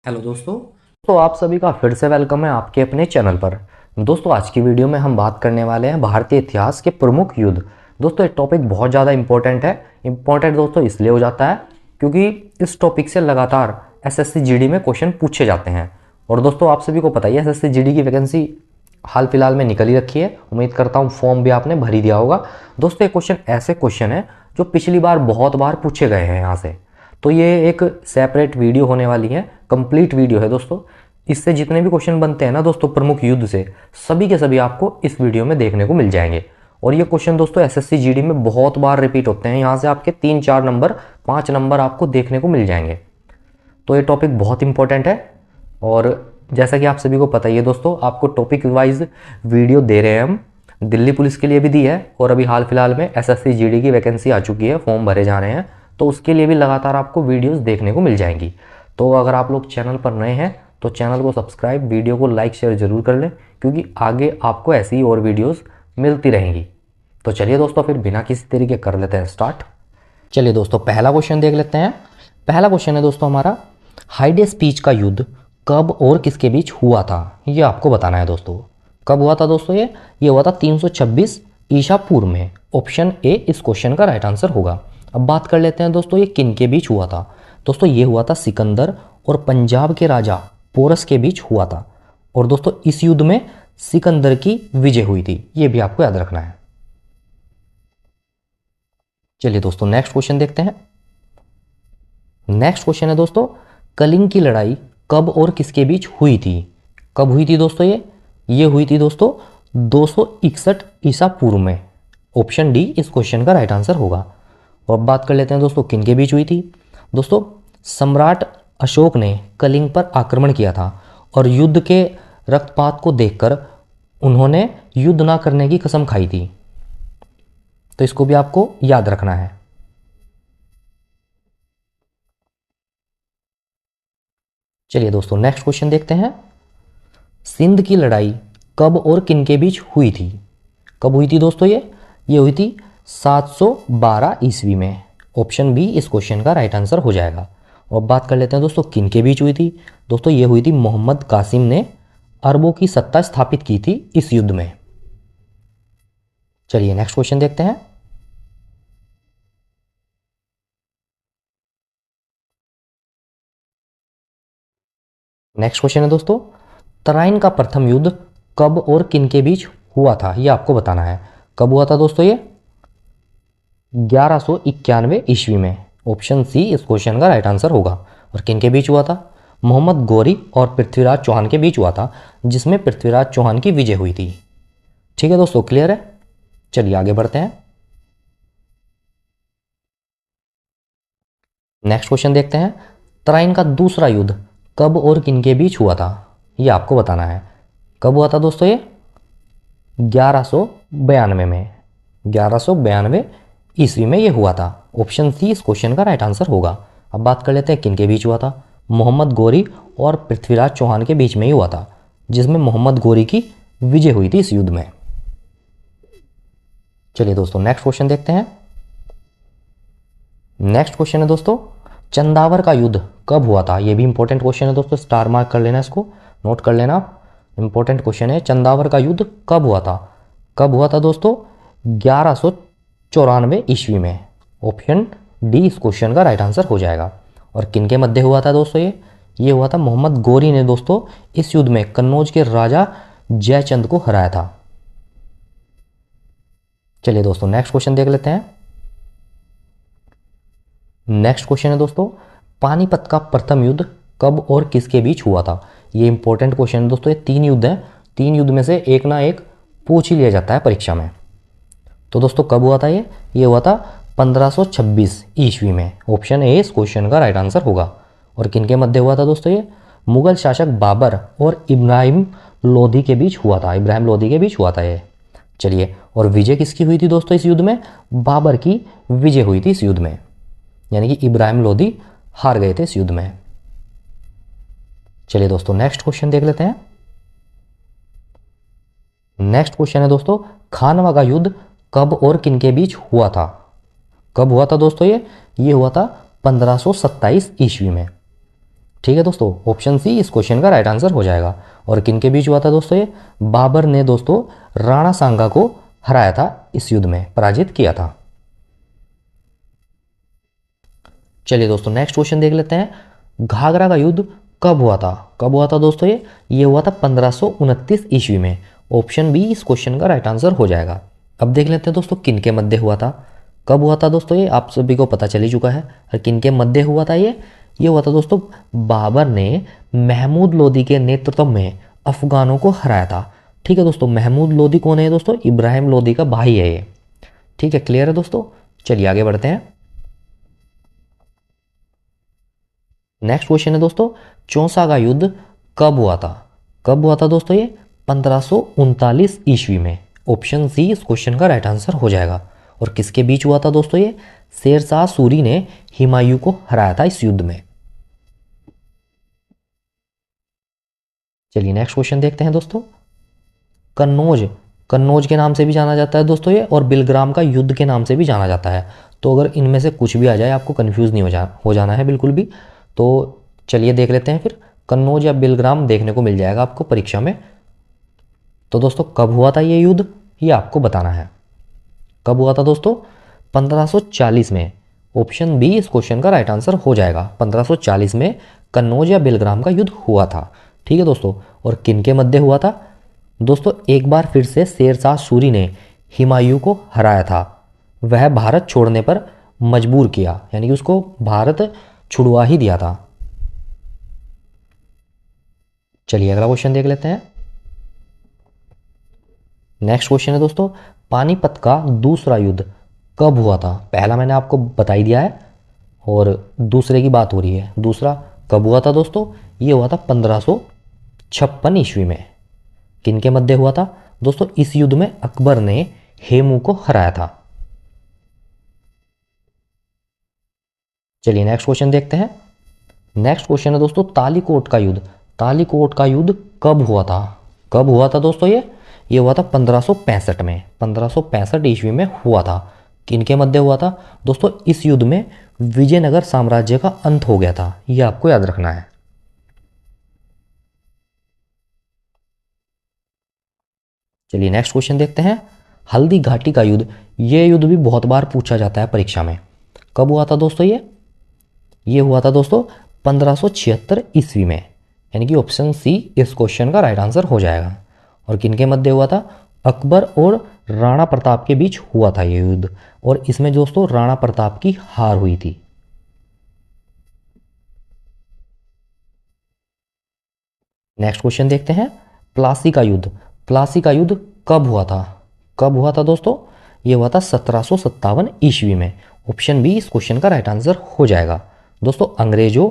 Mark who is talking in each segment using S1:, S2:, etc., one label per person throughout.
S1: Hello दोस्तों। तो आप सभी का फिर से वेलकम है आपके अपने चैनल पर। दोस्तों आज की वीडियो में हम बात करने वाले हैं भारतीय इतिहास के प्रमुख युद्ध। दोस्तों ये टॉपिक बहुत ज़्यादा इंपॉर्टेंट है। इंपॉर्टेंट दोस्तों इसलिए हो जाता है क्योंकि इस टॉपिक से लगातार एसएससी जीडी में क्वेश्चन पूछे जाते हैं। और दोस्तों आप सभी को पता ही है एसएससी जीडी की वैकेंसी हाल फिलहाल में निकल ही रखी है। उम्मीद करता हूँ फॉर्म भी आपने भर ही दिया होगा। दोस्तों ये क्वेश्चन ऐसे क्वेश्चन है जो पिछली बार बहुत बार पूछे गए हैं यहाँ से। तो ये एक सेपरेट वीडियो होने वाली है, कंप्लीट वीडियो है दोस्तों। इससे जितने भी क्वेश्चन बनते हैं ना दोस्तों प्रमुख युद्ध से, सभी के सभी आपको इस वीडियो में देखने को मिल जाएंगे। और ये क्वेश्चन दोस्तों एसएससी जीडी में बहुत बार रिपीट होते हैं। यहाँ से आपके 3-4 नंबर 5 नंबर आपको देखने को मिल जाएंगे। तो ये टॉपिक बहुत इंपॉर्टेंट है। और जैसा कि आप सभी को पता ही है दोस्तों, आपको टॉपिक वाइज वीडियो दे रहे हैं हम। दिल्ली पुलिस के लिए भी दी है और अभी हाल फिलहाल में एसएससी जीडी की वैकेंसी आ चुकी है, फॉर्म भरे जा रहे हैं, तो उसके लिए भी लगातार आपको वीडियोस देखने को मिल जाएंगी। तो अगर आप लोग चैनल पर नए हैं तो चैनल को सब्सक्राइब, वीडियो को लाइक शेयर जरूर कर लें, क्योंकि आगे आपको ऐसी ही और वीडियोस मिलती रहेंगी। तो चलिए दोस्तों फिर बिना किसी तरीके कर लेते हैं स्टार्ट। चलिए दोस्तों पहला क्वेश्चन देख लेते हैं। पहला क्वेश्चन है दोस्तों हमारा, हाइडेस्पीच का युद्ध कब और किसके बीच हुआ था, ये आपको बताना है दोस्तों। कब हुआ था दोस्तों? ये हुआ था 326 ईसा पूर्व में। ऑप्शन ए इस क्वेश्चन का राइट आंसर होगा। अब बात कर लेते हैं दोस्तों ये किन के बीच हुआ था। दोस्तों ये हुआ था सिकंदर और पंजाब के राजा पोरस के बीच हुआ था। और दोस्तों इस युद्ध में सिकंदर की विजय हुई थी, ये भी आपको याद रखना है। चलिए दोस्तों नेक्स्ट क्वेश्चन देखते हैं। नेक्स्ट क्वेश्चन है दोस्तों, कलिंग की लड़ाई कब और किसके बीच हुई थी? कब हुई थी दोस्तों? ये हुई थी दोस्तों 261 ईसा पूर्व में। ऑप्शन डी इस क्वेश्चन का राइट आंसर होगा। और अब बात कर लेते हैं दोस्तों किन के बीच हुई थी। दोस्तों सम्राट अशोक ने कलिंग पर आक्रमण किया था और युद्ध के रक्तपात को देखकर उन्होंने युद्ध ना करने की कसम खाई थी। तो इसको भी आपको याद रखना है। चलिए दोस्तों नेक्स्ट क्वेश्चन देखते हैं। सिंध की लड़ाई कब और किन के बीच हुई थी? कब हुई थी दोस्तों? ये हुई थी 712 ईस्वी में। ऑप्शन बी इस क्वेश्चन का राइट आंसर हो जाएगा। और बात कर लेते हैं दोस्तों किन के बीच हुई थी। दोस्तों ये हुई थी मोहम्मद कासिम ने अरबों की सत्ता स्थापित की थी इस युद्ध में। चलिए नेक्स्ट क्वेश्चन देखते हैं। नेक्स्ट क्वेश्चन है दोस्तों, तराइन का प्रथम युद्ध कब और किन के बीच हुआ था, ये आपको बताना है। कब हुआ था दोस्तों? ये 1191 ईस्वी में। ऑप्शन सी इस क्वेश्चन का राइट आंसर होगा। और किन के बीच हुआ था? मोहम्मद गौरी और पृथ्वीराज चौहान के बीच हुआ था, जिसमें पृथ्वीराज चौहान की विजय हुई थी। ठीक है दोस्तों, क्लियर है? चलिए आगे बढ़ते हैं। नेक्स्ट क्वेश्चन देखते हैं। तराइन का दूसरा युद्ध कब और किन के बीच हुआ था, ये आपको बताना है। कब हुआ था दोस्तों? ये 1192 में। 1192 ईस्वी में ये हुआ था। ऑप्शन सी इस क्वेश्चन का राइट आंसर होगा। अब बात कर लेते हैं किन के बीच हुआ था। मोहम्मद गौरी और पृथ्वीराज चौहान के बीच में ही हुआ था, जिसमें मोहम्मद गौरी की विजय हुई थी इस युद्ध में। चलिए दोस्तों नेक्स्ट क्वेश्चन देखते हैं। नेक्स्ट क्वेश्चन है दोस्तों, चंदावर का युद्ध कब हुआ था? ये भी इंपॉर्टेंट क्वेश्चन है दोस्तों, स्टार मार्क कर लेना, इसको नोट कर लेना आप। इंपॉर्टेंट क्वेश्चन है, चंदावर का युद्ध कब हुआ था? कब हुआ था दोस्तों? 1194 ईस्वी में। ऑप्शन डी इस क्वेश्चन का राइट आंसर हो जाएगा। और किन के मध्य हुआ था दोस्तों? ये हुआ था मोहम्मद गौरी ने दोस्तों इस युद्ध में कन्नौज के राजा जयचंद को हराया था। चलिए दोस्तों नेक्स्ट क्वेश्चन देख लेते हैं। नेक्स्ट क्वेश्चन है दोस्तों, पानीपत का प्रथम युद्ध कब और किसके बीच हुआ था? ये इंपॉर्टेंट क्वेश्चन है दोस्तों। ये 3 युद्ध हैं, 3 युद्ध में से एक ना एक पूछ ही लिया जाता है परीक्षा में। तो दोस्तों कब हुआ था? ये हुआ था 1526 ईस्वी में। ऑप्शन ए इस क्वेश्चन का राइट आंसर होगा। और किन के मध्य हुआ था दोस्तों? ये मुगल शासक बाबर और इब्राहिम लोधी के बीच हुआ था। इब्राहिम लोधी के बीच हुआ था ये। चलिए, और विजय किसकी हुई थी दोस्तों इस युद्ध में? बाबर की विजय हुई थी इस युद्ध में, यानी कि इब्राहिम लोधी हार गए थे इस युद्ध में। चलिए दोस्तों नेक्स्ट क्वेश्चन देख लेते हैं। नेक्स्ट क्वेश्चन है दोस्तों, खानवा का युद्ध कब और किन के बीच हुआ था? कब हुआ था दोस्तों? ये हुआ था 1527 ईस्वी में। ठीक है दोस्तों, ऑप्शन सी इस क्वेश्चन का राइट आंसर हो जाएगा। और किन के बीच हुआ था दोस्तों ये? बाबर ने दोस्तों राणा सांगा को हराया था, इस युद्ध में पराजित किया था। चलिए दोस्तों नेक्स्ट क्वेश्चन देख लेते हैं। घाघरा का युद्ध कब हुआ था? कब हुआ था दोस्तों ये हुआ था 1529 ईस्वी में। ऑप्शन बी इस क्वेश्चन का राइट आंसर हो जाएगा। अब देख लेते हैं दोस्तों किन के मध्य हुआ था, कब हुआ था दोस्तों ये आप सभी को पता चल ही चुका है। और किन के मध्य हुआ था ये हुआ था दोस्तों बाबर ने महमूद लोदी के नेतृत्व में अफगानों को हराया था। ठीक है दोस्तों, महमूद लोदी कौन है दोस्तों? इब्राहिम लोदी का भाई है ये। ठीक है, क्लियर है दोस्तों। चलिए आगे बढ़ते हैं। नेक्स्ट क्वेश्चन है दोस्तों, चौसा का युद्ध कब हुआ था? कब हुआ था दोस्तों ये? 1539 ईस्वी में। ऑप्शन सी इस क्वेश्चन का राइट आंसर हो जाएगा। और किसके बीच हुआ था दोस्तों ये? शेरशाह सूरी ने हुमायूं को हराया था इस युद्ध में। चलिए नेक्स्ट क्वेश्चन देखते हैं दोस्तों। कन्नौज के नाम से भी जाना जाता है दोस्तों ये, और बिलग्राम का युद्ध के नाम से भी जाना जाता है। तो अगर इनमें से कुछ भी आ जाए आपको कंफ्यूज नहीं हो जाना है बिल्कुल भी। तो चलिए देख लेते हैं फिर। कन्नौज या बिलग्राम देखने को मिल जाएगा आपको परीक्षा में। तो दोस्तों कब हुआ था ये युद्ध, ये आपको बताना है। कब हुआ था दोस्तों? 1540 में। ऑप्शन बी इस क्वेश्चन का राइट आंसर हो जाएगा। 1540 में कन्नौज या बिलग्राम का युद्ध हुआ था। ठीक है दोस्तों, और किन के मध्य हुआ था दोस्तों? एक बार फिर से शेरशाह सूरी ने हुमायूं को हराया था। वह भारत छोड़ने पर मजबूर किया, यानी कि उसको भारत छुड़वा ही दिया था। चलिए अगला क्वेश्चन देख लेते हैं। नेक्स्ट क्वेश्चन है दोस्तों, पानीपत का दूसरा युद्ध कब हुआ था? पहला मैंने आपको बता ही दिया है, और दूसरे की बात हो रही है। दूसरा कब हुआ था दोस्तों? ये हुआ था 1556 ईस्वी में। किन के मध्य हुआ था दोस्तों? इस युद्ध में अकबर ने हेमू को हराया था। चलिए नेक्स्ट क्वेश्चन देखते हैं। नेक्स्ट क्वेश्चन है दोस्तों, तालीकोट का युद्ध। तालीकोट का युद्ध कब हुआ था? कब हुआ था दोस्तों ये हुआ था 1565 में। 1565 ईस्वी में हुआ था। किनके मध्य हुआ था दोस्तों? इस युद्ध में विजयनगर साम्राज्य का अंत हो गया था, यह आपको याद रखना है। चलिए नेक्स्ट क्वेश्चन देखते हैं। हल्दी घाटी का युद्ध, यह युद्ध भी बहुत बार पूछा जाता है परीक्षा में। कब हुआ था दोस्तों ये हुआ था दोस्तों 1576 ईस्वी में, यानी कि ऑप्शन सी इस क्वेश्चन का राइट आंसर हो जाएगा। और किनके मध्य हुआ था? अकबर और राणा प्रताप के बीच हुआ था ये युद्ध, और इसमें दोस्तों राणा प्रताप की हार हुई थी। नेक्स्ट क्वेश्चन देखते हैं। प्लासी का युद्ध। प्लासी का युद्ध कब हुआ था? कब हुआ था दोस्तों? ये हुआ था 1757 ईस्वी में। ऑप्शन बी इस क्वेश्चन का राइट आंसर हो जाएगा। दोस्तों अंग्रेजों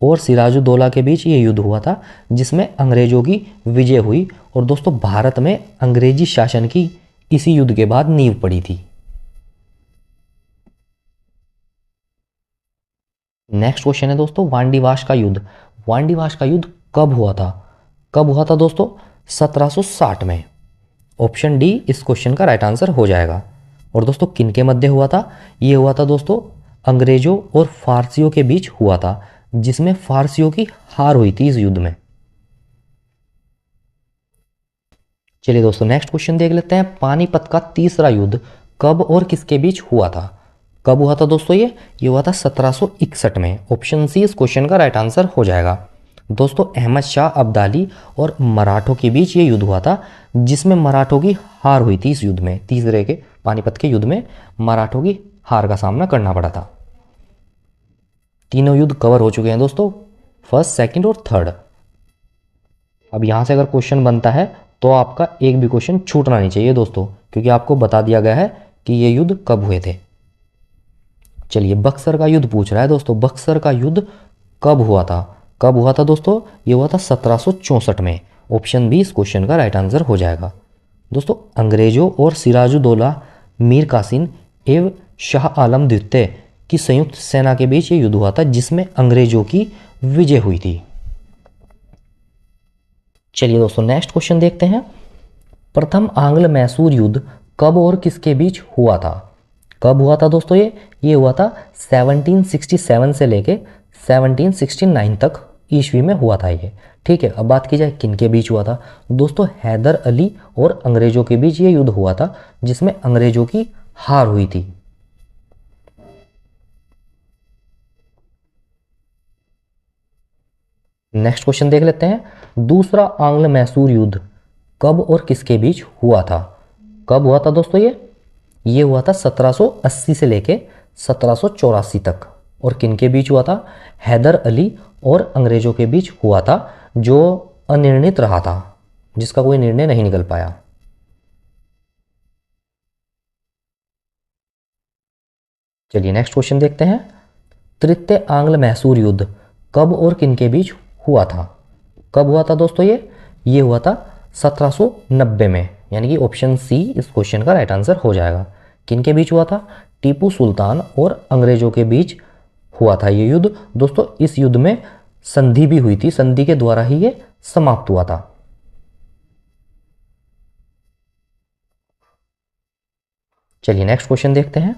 S1: और सिराजुद्दौला के बीच ये युद्ध हुआ था, जिसमें अंग्रेजों की विजय हुई। और दोस्तों भारत में अंग्रेजी शासन की इसी युद्ध के बाद नींव पड़ी थी। नेक्स्ट क्वेश्चन है दोस्तों, वांडीवाश का युद्ध। वांडीवाश का युद्ध कब हुआ था? कब हुआ था दोस्तों? 1760 में। ऑप्शन डी इस क्वेश्चन का राइट आंसर हो जाएगा। और दोस्तों किनके मध्य हुआ था? ये हुआ था दोस्तों अंग्रेजों और फारसियों के बीच हुआ था, जिसमें फारसियों की हार हुई थी इस युद्ध में। चलिए दोस्तों नेक्स्ट क्वेश्चन देख लेते हैं। पानीपत का तीसरा युद्ध कब और किसके बीच हुआ था? कब हुआ था दोस्तों ये हुआ था 1761 में। ऑप्शन सी इस क्वेश्चन का राइट आंसर हो जाएगा। दोस्तों अहमद शाह अब्दाली और मराठों के बीच ये युद्ध हुआ था, जिसमें मराठों की हार हुई थी। इस युद्ध में, तीसरे के पानीपत के युद्ध में मराठों की हार का सामना करना पड़ा था। तीनों युद्ध कवर हो चुके हैं दोस्तों, फर्स्ट, सेकंड और थर्ड। अब यहां से अगर क्वेश्चन बनता है तो आपका एक भी क्वेश्चन छूटना नहीं चाहिए दोस्तों, क्योंकि आपको बता दिया गया है कि ये युद्ध कब हुए थे। चलिए बक्सर का युद्ध पूछ रहा है दोस्तों। बक्सर का युद्ध कब हुआ था? कब हुआ था दोस्तों? ये हुआ था 1764 में। ऑप्शन बी इस क्वेश्चन का राइट आंसर हो जाएगा। दोस्तों अंग्रेजों और सिराजुद्दौला मीर कासिम एवं शाह आलम द्वितीय की संयुक्त सेना के बीच ये युद्ध हुआ था, जिसमें अंग्रेजों की विजय हुई थी। चलिए दोस्तों नेक्स्ट क्वेश्चन देखते हैं। प्रथम आंग्ल मैसूर युद्ध कब और किसके बीच हुआ था? कब हुआ था दोस्तों ये हुआ था 1767 से लेके 1769 तक ईस्वी में हुआ था ये। ठीक है, अब बात की जाए किन के बीच हुआ था। दोस्तों हैदर अली और अंग्रेजों के बीच ये युद्ध हुआ था, जिसमें अंग्रेजों की हार हुई थी। नेक्स्ट क्वेश्चन देख लेते हैं। दूसरा आंग्ल मैसूर युद्ध कब और किसके बीच हुआ था। कब हुआ था दोस्तों ये हुआ था 1780 से लेके 1784 तक। और किन के बीच हुआ था। हैदर अली और अंग्रेजों के बीच हुआ था, जो अनिर्णित रहा था, जिसका कोई निर्णय नहीं निकल पाया। चलिए नेक्स्ट क्वेश्चन देखते हैं। तृतीय आंग्ल मैसूर युद्ध कब और किन के बीच हुआ था। कब हुआ था दोस्तों ये हुआ था 1790 में, यानी कि ऑप्शन सी इस क्वेश्चन का राइट आंसर हो जाएगा। किन के बीच हुआ था। टीपू सुल्तान और अंग्रेजों के बीच हुआ था ये युद्ध। दोस्तों इस युद्ध में संधि भी हुई थी, संधि के द्वारा ही ये समाप्त हुआ था। चलिए नेक्स्ट क्वेश्चन देखते हैं।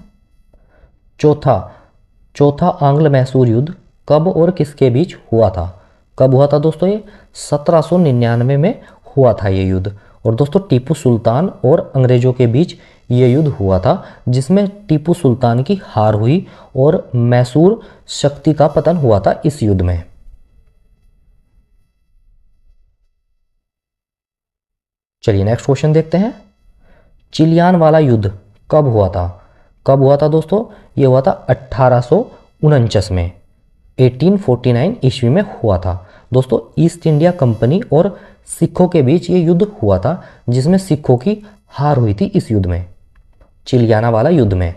S1: चौथा आंग्ल मैसूर युद्ध कब और किसके बीच हुआ था। कब हुआ था दोस्तों ये 1799 में हुआ था ये युद्ध। और दोस्तों टीपू सुल्तान और अंग्रेजों के बीच ये युद्ध हुआ था, जिसमें टीपू सुल्तान की हार हुई और मैसूर शक्ति का पतन हुआ था इस युद्ध में। चलिए नेक्स्ट क्वेश्चन देखते हैं। चिलियान वाला युद्ध कब हुआ था। कब हुआ था दोस्तों ये हुआ था 1849 में, 1849 ईस्वी में हुआ था। दोस्तों ईस्ट इंडिया कंपनी और सिखों के बीच ये युद्ध हुआ था, जिसमें सिखों की हार हुई थी इस युद्ध में, चिलियाना वाला युद्ध में।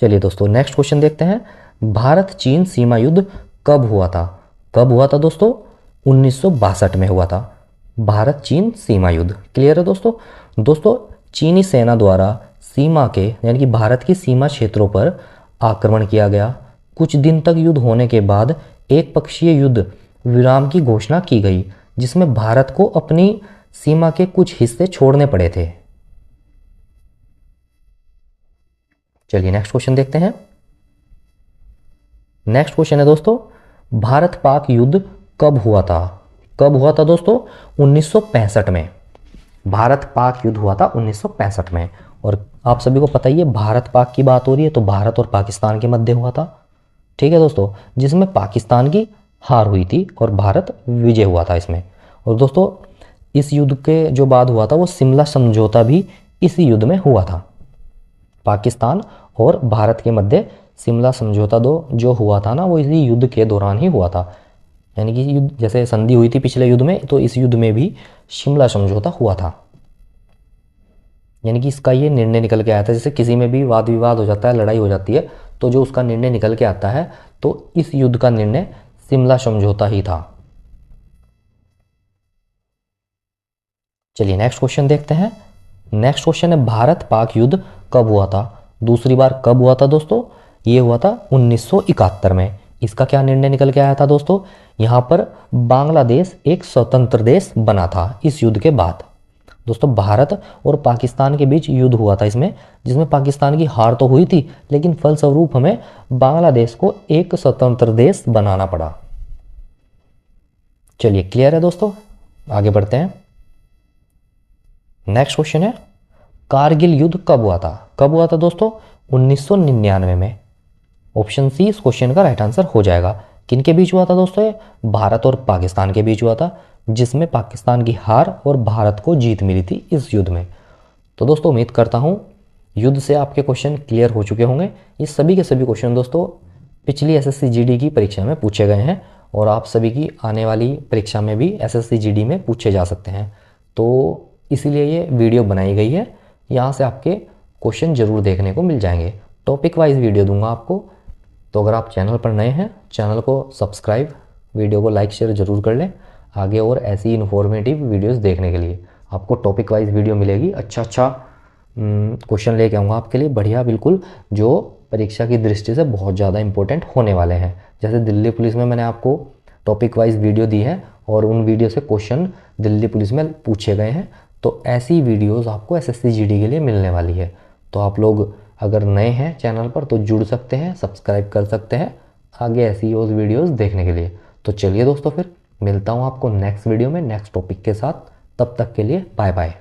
S1: चलिए दोस्तों नेक्स्ट क्वेश्चन देखते हैं। भारत चीन सीमा युद्ध कब हुआ था। कब हुआ था दोस्तों 1962 में हुआ था भारत चीन सीमा युद्ध। क्लियर है दोस्तों चीनी सेना द्वारा सीमा के यानी कि भारत की सीमा क्षेत्रों पर आक्रमण किया गया। कुछ दिन तक युद्ध होने के बाद एक पक्षीय युद्ध विराम की घोषणा की गई, जिसमें भारत को अपनी सीमा के कुछ हिस्से छोड़ने पड़े थे। चलिए नेक्स्ट क्वेश्चन देखते हैं। नेक्स्ट क्वेश्चन है दोस्तों, भारत पाक युद्ध कब हुआ था। कब हुआ था दोस्तों 1965 में। भारत पाक युद्ध हुआ था 1965 में। और आप सभी को पता ही है, भारत पाक की बात हो रही है तो भारत और पाकिस्तान के मध्य हुआ था। ठीक है दोस्तों, जिसमें पाकिस्तान की हार हुई थी और भारत विजय हुआ था इसमें। और दोस्तों इस युद्ध के जो बाद हुआ था वो शिमला समझौता भी इसी युद्ध में हुआ था। पाकिस्तान और भारत के मध्य शिमला समझौता जो हुआ था ना, वो इसी युद्ध के दौरान ही हुआ था। यानी कि युद्ध जैसे संधि हुई थी पिछले युद्ध में, तो इस युद्ध में भी शिमला समझौता हुआ था। यानी कि इसका ये निर्णय निकल के आया था, जैसे किसी में भी वाद विवाद हो जाता है, लड़ाई हो जाती है, तो जो उसका निर्णय निकल के आता है, तो इस युद्ध का निर्णय शिमला समझौता ही था। चलिए नेक्स्ट क्वेश्चन देखते हैं। नेक्स्ट क्वेश्चन है, भारत पाक युद्ध कब हुआ था। दूसरी बार कब हुआ था दोस्तों ये हुआ था 1971 में। इसका क्या निर्णय निकल के आया था दोस्तों, यहाँ पर बांग्लादेश एक स्वतंत्र देश बना था इस युद्ध के बाद। दोस्तों भारत और पाकिस्तान के बीच युद्ध हुआ था इसमें, जिसमें पाकिस्तान की हार तो हुई थी, लेकिन फलस्वरूप हमें बांग्लादेश को एक स्वतंत्र देश बनाना पड़ा। चलिए क्लियर है दोस्तों, आगे बढ़ते हैं। नेक्स्ट क्वेश्चन है, कारगिल युद्ध कब हुआ था। कब हुआ था दोस्तों 1999 में। ऑप्शन सी इस क्वेश्चन का राइट आंसर हो जाएगा। किन के बीच हुआ था दोस्तों ये, भारत और पाकिस्तान के बीच हुआ था, जिसमें पाकिस्तान की हार और भारत को जीत मिली थी इस युद्ध में। तो दोस्तों उम्मीद करता हूँ युद्ध से आपके क्वेश्चन क्लियर हो चुके होंगे। ये सभी के सभी क्वेश्चन दोस्तों पिछली एसएससी जीडी की परीक्षा में पूछे गए हैं, और आप सभी की आने वाली परीक्षा में भी एसएससी जीडी में पूछे जा सकते हैं। तो इसीलिए ये वीडियो बनाई गई है, यहाँ से आपके क्वेश्चन जरूर देखने को मिल जाएंगे। टॉपिक वाइज वीडियो दूंगा आपको, तो अगर आप चैनल पर नए हैं चैनल को सब्सक्राइब, वीडियो को लाइक शेयर जरूर कर लें। आगे और ऐसी इन्फॉर्मेटिव वीडियोस देखने के लिए आपको टॉपिक वाइज वीडियो मिलेगी। अच्छा क्वेश्चन लेके आऊँगा आपके लिए बढ़िया, बिल्कुल जो परीक्षा की दृष्टि से बहुत ज़्यादा इंपॉर्टेंट होने वाले हैं। जैसे दिल्ली पुलिस में मैंने आपको टॉपिक वाइज वीडियो दी है और उन वीडियो से क्वेश्चन दिल्ली पुलिस में पूछे गए हैं, तो ऐसी वीडियोज़ आपको एसएससी जीडी के लिए मिलने वाली है। तो आप लोग अगर नए हैं चैनल पर तो जुड़ सकते हैं, सब्सक्राइब कर सकते हैं आगे ऐसी और वीडियोस देखने के लिए। तो चलिए दोस्तों फिर मिलता हूँ आपको नेक्स्ट वीडियो में नेक्स्ट टॉपिक के साथ। तब तक के लिए बाय बाय।